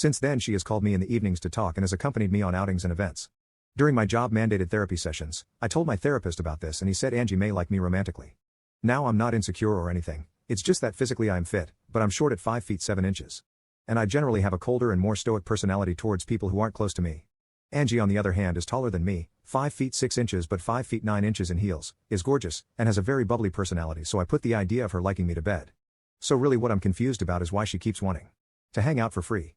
Since then she has called me in the evenings to talk and has accompanied me on outings and events. During my job-mandated therapy sessions, I told my therapist about this and he said Angie may like me romantically. Now I'm not insecure or anything, it's just that physically I am fit, but I'm short at 5 feet 7 inches. And I generally have a colder and more stoic personality towards people who aren't close to me. Angie on the other hand is taller than me, 5 feet 6 inches but 5 feet 9 inches in heels, is gorgeous, and has a very bubbly personality, so I put the idea of her liking me to bed. So really what I'm confused about is why she keeps wanting to hang out for free.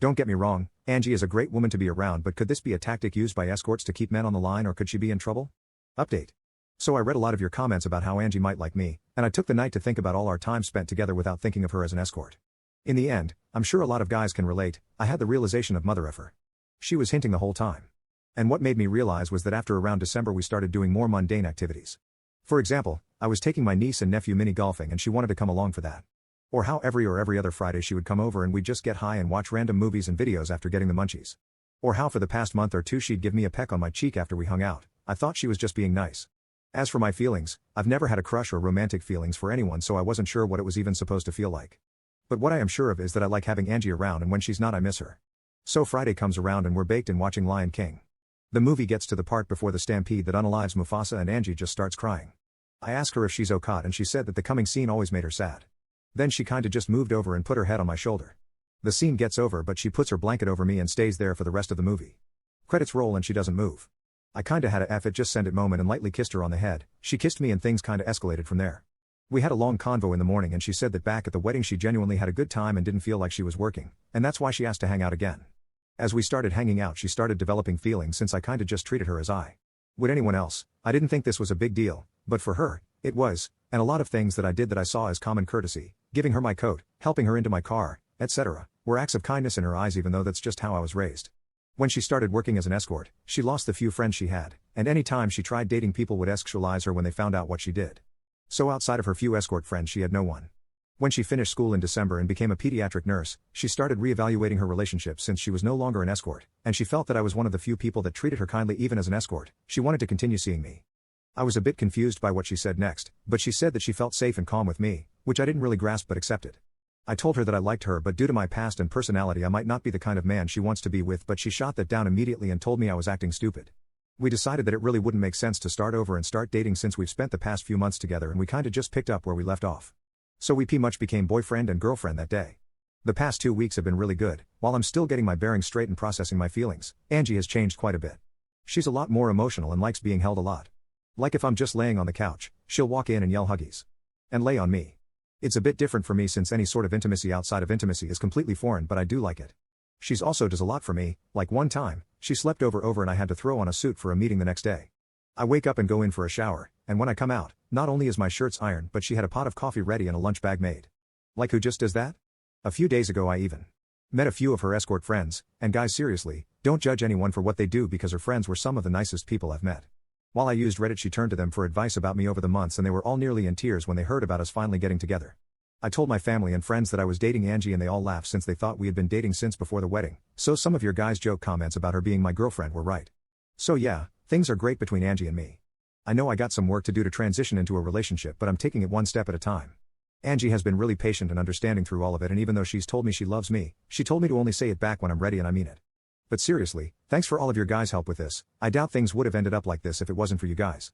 Don't get me wrong, Angie is a great woman to be around, but could this be a tactic used by escorts to keep men on the line, or could she be in trouble? Update. So I read a lot of your comments about how Angie might like me, and I took the night to think about all our time spent together without thinking of her as an escort. In the end, I'm sure a lot of guys can relate, I had the realization of mother effer. She was hinting the whole time. And what made me realize was that after around December we started doing more mundane activities. For example, I was taking my niece and nephew mini golfing and she wanted to come along for that. Or how every other Friday she would come over and we'd just get high and watch random movies and videos after getting the munchies. Or how for the past month or two she'd give me a peck on my cheek after we hung out. I thought she was just being nice. As for my feelings, I've never had a crush or romantic feelings for anyone, so I wasn't sure what it was even supposed to feel like. But what I am sure of is that I like having Angie around, and when she's not I miss her. So Friday comes around and we're baked in watching Lion King. The movie gets to the part before the stampede that unalives Mufasa and Angie just starts crying. I ask her if she's okay and she said that the coming scene always made her sad. Then she kinda just moved over and put her head on my shoulder. The scene gets over but she puts her blanket over me and stays there for the rest of the movie. Credits roll and she doesn't move. I kinda had a F it just send it moment and lightly kissed her on the head. She kissed me and things kinda escalated from there. We had a long convo in the morning and she said that back at the wedding she genuinely had a good time and didn't feel like she was working, and that's why she asked to hang out again. As we started hanging out she started developing feelings since I kinda just treated her as I would anyone else. I didn't think this was a big deal, but for her, it was, and a lot of things that I did that I saw as common courtesy, giving her my coat, helping her into my car, etc., were acts of kindness in her eyes, even though that's just how I was raised. When she started working as an escort, she lost the few friends she had, and any time she tried dating people would sexualize her when they found out what she did. So outside of her few escort friends she had no one. When she finished school in December and became a pediatric nurse, she started reevaluating her relationship since she was no longer an escort, and she felt that I was one of the few people that treated her kindly even as an escort. She wanted to continue seeing me. I was a bit confused by what she said next, but she said that she felt safe and calm with me, which I didn't really grasp but accepted. I told her that I liked her, but due to my past and personality I might not be the kind of man she wants to be with, but she shot that down immediately and told me I was acting stupid. We decided that it really wouldn't make sense to start over and start dating since we've spent the past few months together and we kinda just picked up where we left off. So we pretty much became boyfriend and girlfriend that day. The past 2 weeks have been really good. While I'm still getting my bearings straight and processing my feelings, Angie has changed quite a bit. She's a lot more emotional and likes being held a lot. Like if I'm just laying on the couch, she'll walk in and yell huggies. And lay on me. It's a bit different for me since any sort of intimacy outside of intimacy is completely foreign, but I do like it. She's also does a lot for me, like one time, she slept over and I had to throw on a suit for a meeting the next day. I wake up and go in for a shower, and when I come out, not only is my shirts ironed but she had a pot of coffee ready and a lunch bag made. Like who just does that? A few days ago I even met a few of her escort friends, and guys seriously, don't judge anyone for what they do because her friends were some of the nicest people I've met. While I used Reddit she turned to them for advice about me over the months and they were all nearly in tears when they heard about us finally getting together. I told my family and friends that I was dating Angie and they all laughed since they thought we had been dating since before the wedding, so some of your guys' joke comments about her being my girlfriend were right. So yeah, things are great between Angie and me. I know I got some work to do to transition into a relationship, but I'm taking it one step at a time. Angie has been really patient and understanding through all of it, and even though she's told me she loves me, she told me to only say it back when I'm ready, and I mean it. But seriously, thanks for all of your guys' help with this. I doubt things would have ended up like this if it wasn't for you guys.